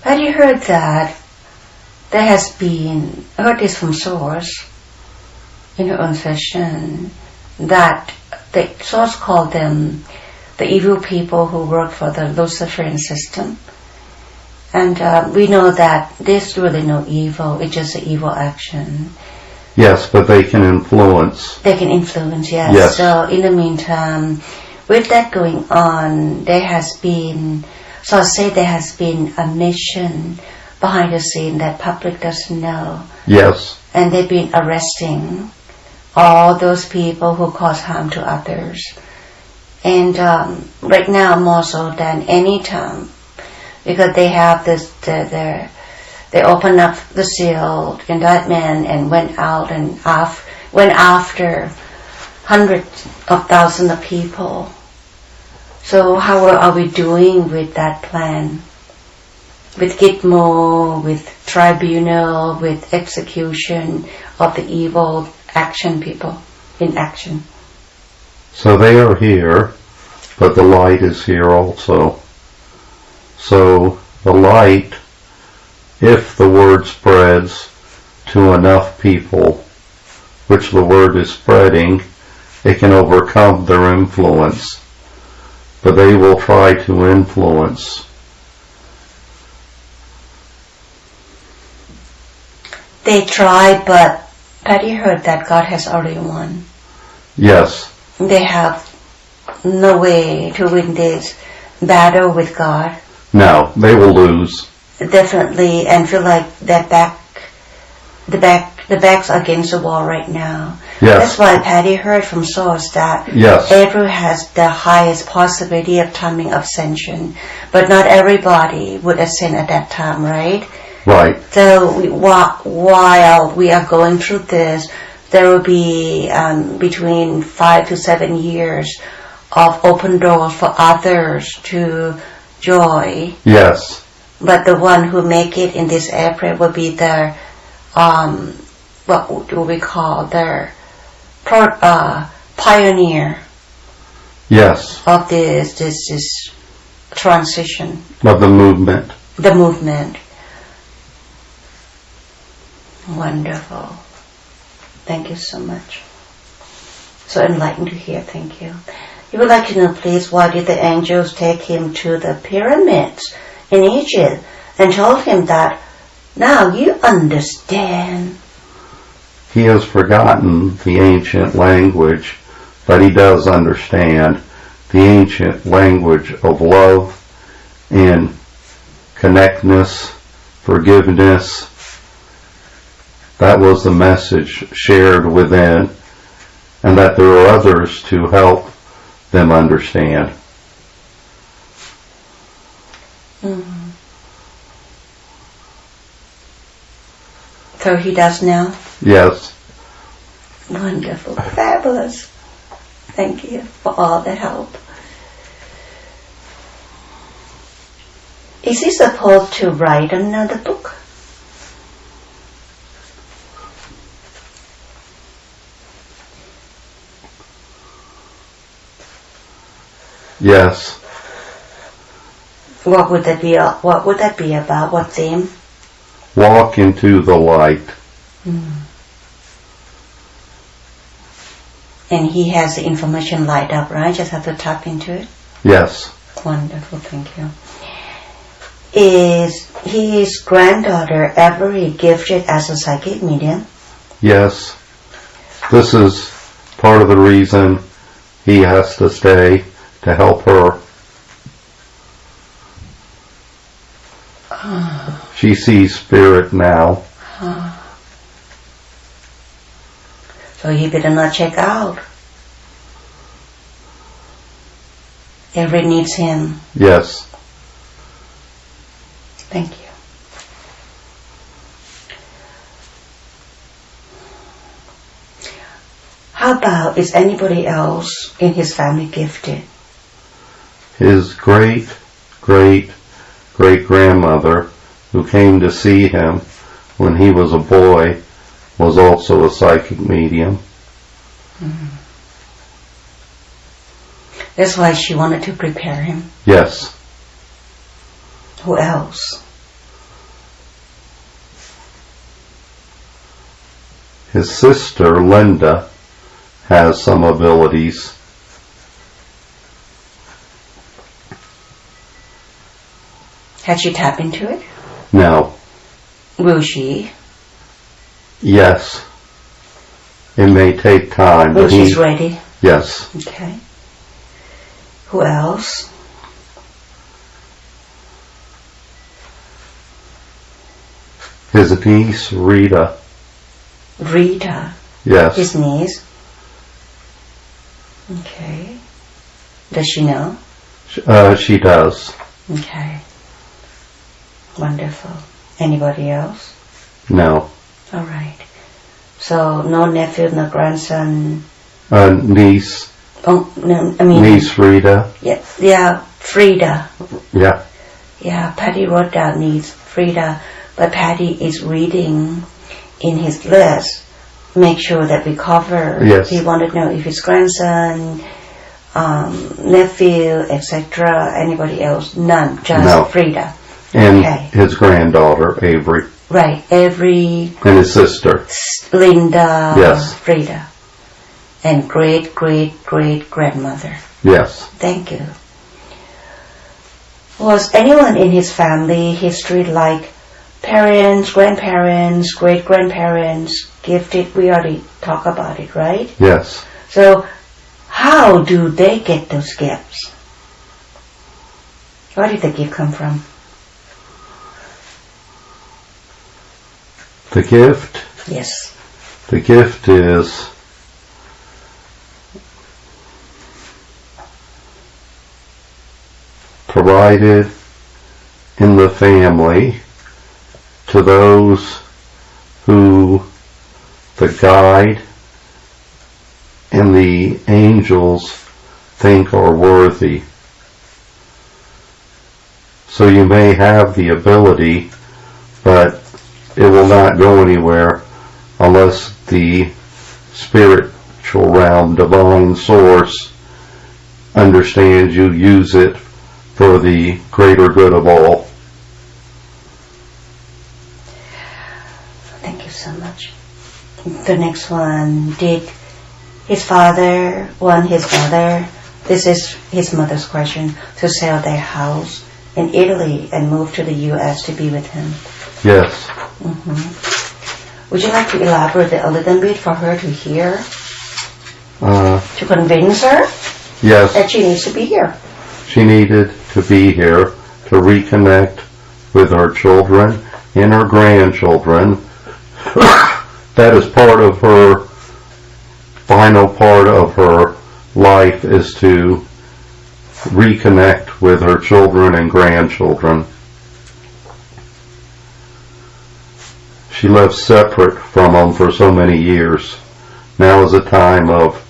Have you heard that there has been, I heard this from source in your own session, that the source called them the evil people who work for the Luciferian system. And we know that there's really no evil, it's just an evil action. Yes, but they can influence. They can influence, yes. Yes. So in the meantime, with that going on, there has been a mission behind the scene that public doesn't know. Yes. And they've been arresting all those people who cause harm to others. And right now, more so than any time, because they have this, they opened up the sealed indictment and went out and went after hundreds of thousands of people. So how are we doing with that plan? With Gitmo, with tribunal, with execution of the evil action people in action. So they are here, but the light is here also. So the light, if the word spreads to enough people, which the word is spreading, it can overcome their influence. But they will try to influence. They try, but Patty heard that God has already won. Yes. They have no way to win this battle with God. No, they will lose. Definitely, and feel like the back's against the wall right now. Yes. That's why Patty heard from source that Yes. April has the highest possibility of timing of ascension, but not everybody would ascend at that time, right? Right. So while we are going through this, there will be between 5 to 7 years of open doors for others to join. Yes. But the one who make it in this April will be the what do we call the pioneer. Yes. Of this transition. Of the movement. The movement. Wonderful. Thank you so much. So enlightened to hear. Thank you. You would like to know, please, why did the angels take him to the pyramids in Egypt and told him that now you understand? He has forgotten the ancient language, but he does understand the ancient language of love and connectedness, forgiveness. That was the message shared within, and that there are others to help them understand. Mm-hmm. So he does now? Yes. Wonderful. Fabulous. Thank you for all the help. Is he supposed to write another book? Yes. What would that be? What would that be about? What theme? Walk into the light. Mm. And he has the information light up, right? Just have to tap into it? Yes. Wonderful, thank you. Is his granddaughter ever gifted as a psychic medium? Yes. This is part of the reason he has to stay to help her. She sees spirit now. So he better not check out. Everett needs him. Yes. Thank you. How about, is anybody else in his family gifted? His great-great-great-grandmother, who came to see him when he was a boy, was also a psychic medium. That's why she wanted to prepare him. Yes. Who else? His sister, Linda, has some abilities. Had she tapped into it? No. Will she? Yes. It may take time. When but she's ready? Yes. Okay. Who else? His niece, Rita. Rita. Yes. His niece. Okay. Does she know? She does. Okay. Wonderful. Anybody else? No. All right. So no nephew, no grandson. Niece. Oh no, I mean Niece Rita. Yeah, Frida. Yeah. Yeah, Patty wrote down niece Frida, but Patty is reading in his list. Make sure that we cover. Yes. He wanted to know if his grandson, nephew, etc. Anybody else? None. Just No. Frida. And Okay. his granddaughter, Avery. Right. Every And his sister. Linda. Yes. Frida. And great-great-great-grandmother. Yes. Thank you. Was anyone in his family history like parents, grandparents, great-grandparents gifted? We already talked about it, right? Yes. So how do they get those gifts? Where did the gift come from? The gift? Yes. The gift is provided in the family to those who the guide and the angels think are worthy. So you may have the ability, but it will not go anywhere unless the spiritual realm, divine source, understands you use it for the greater good of all. Thank you so much. The next one, did his father want his mother, this is his mother's question, to sell their house in Italy and move to the U.S. to be with him? Yes. Would you like to elaborate a little bit for her to hear? To convince her yes. that she needs to be here. She needed to be here to reconnect with her children and her grandchildren. That is part of her, final part of her life, is to reconnect with her children and grandchildren. She lived separate from them for so many years. Now is a time of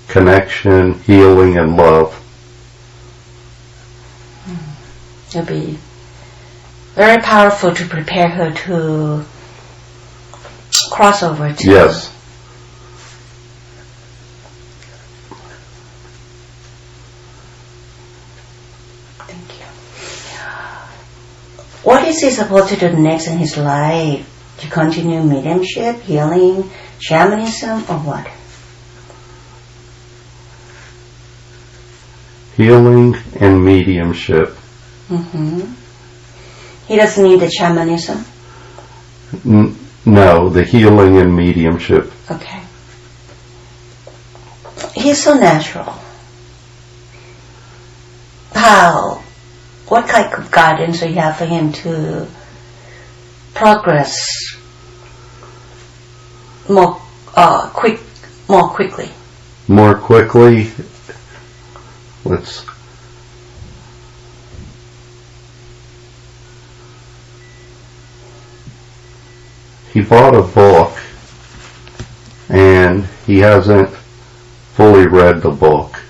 connection, healing, and love. It'll be very powerful to prepare her to cross over to. Yes. Thank you. What is he supposed to do next in his life? To continue mediumship, healing, shamanism, or what? Healing and mediumship. He doesn't need the shamanism? No, the healing and mediumship. Okay. He's so natural. How? What kind of guidance do you have for him to progress more quickly? More quickly, he bought a book and he hasn't fully read the book.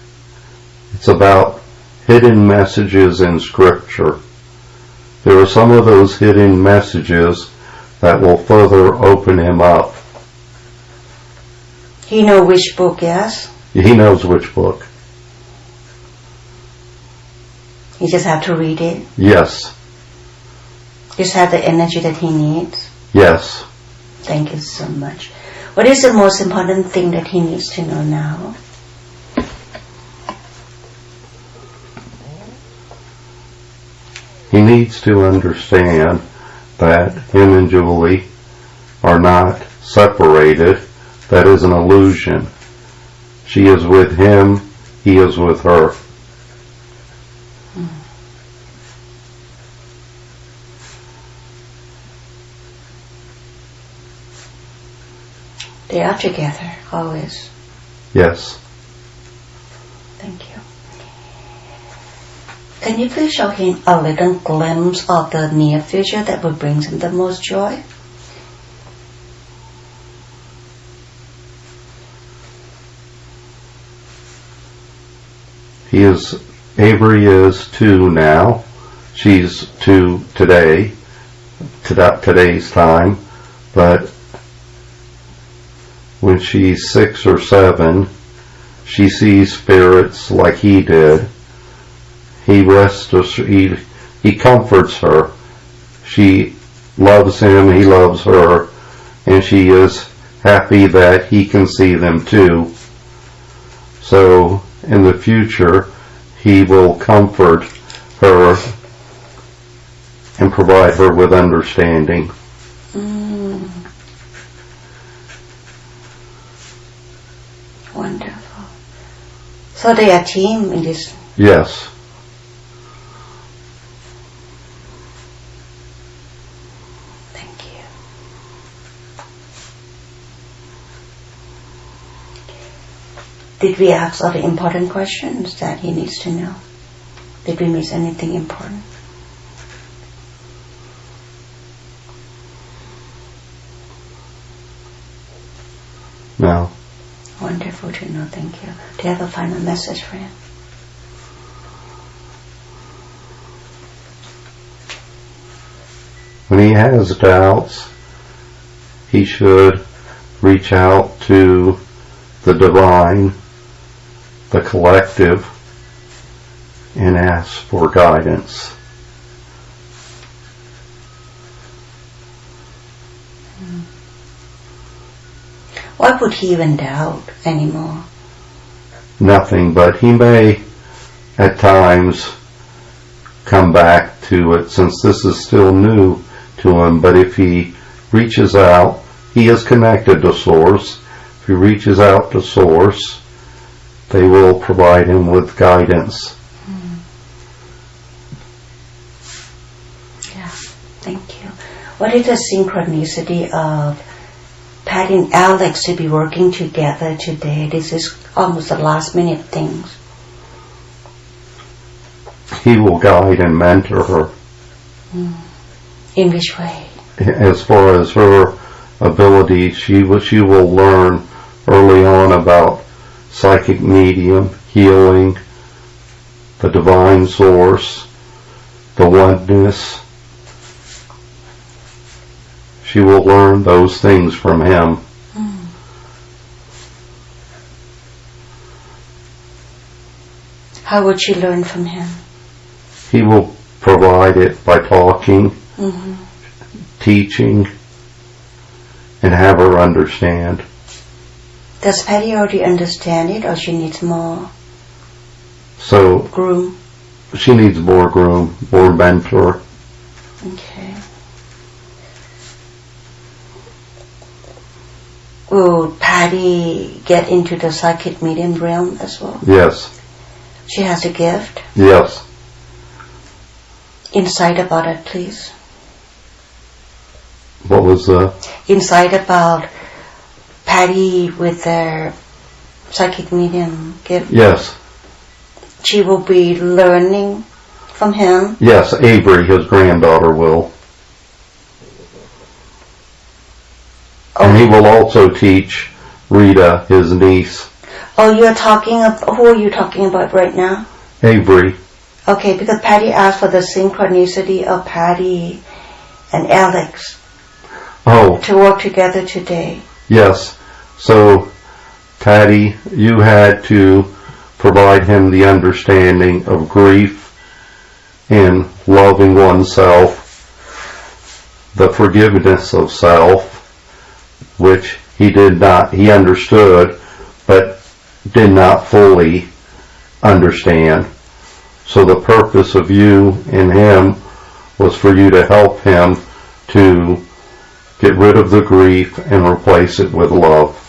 It's about hidden messages in Scripture. There are some of those hidden messages that will further open him up. He knows which book, yes? He knows which book. You just have to read it? Yes. Just have the energy that he needs? Yes. Thank you so much. What is the most important thing that he needs to know now? He needs to understand that him and Julie are not separated. That is an illusion. She is with him, he is with her. They are together, always. Yes. Thank you. Can you please show him a little glimpse of the near future that will bring him the most joy? Avery is 2 now. She's 2 today, today's time, but when she's 6 or 7, she sees spirits like he did. He comforts her. She loves him, he loves her, and she is happy that he can see them too. So in the future, he will comfort her and provide her with understanding. Wonderful. So they are a team in this? Yes. Thank you. Did we ask all the important questions that he needs to know? Did we miss anything important? No. Wonderful to know, thank you. Do you have a final message for him? When he has doubts, he should reach out to the divine, the collective, and ask for guidance. Why would he even doubt anymore? Nothing, but he may at times come back to it since this is still new to him. But if he reaches out, he is connected to Source. If he reaches out to Source, they will provide him with guidance. Yeah, thank you. What is the synchronicity of Pat and Alex to be working together today? This is almost the last minute things. He will guide and mentor her. In which way? As far as her ability, she will learn early on about psychic medium, healing, the divine source, the oneness. She will learn those things from him. How would she learn from him? He will provide it by talking, teaching, and have her understand. Does Patty already understand it, or she needs more groom? She needs more groom, more mentor. Okay. Will Patty get into the psychic medium realm as well? Yes. She has a gift? Yes. Insight about it, please. What was that? Insight about Patty with their psychic medium gift? Yes. She will be learning from him? Yes, Avery, his granddaughter, will. Oh. And he will also teach Rita, his niece. Oh, who are you talking about right now? Avery. Okay, because Patty asked for the synchronicity of Patty and Alex Oh, to work together today. yes. So, Patty, you had to provide him the understanding of grief in loving oneself, the forgiveness of self, which he understood, but did not fully understand. So the purpose of you and him was for you to help him to get rid of the grief and replace it with love.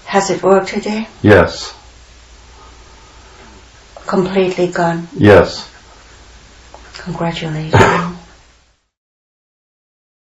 Has it worked today? Yes. Completely gone. Yes. Congratulations.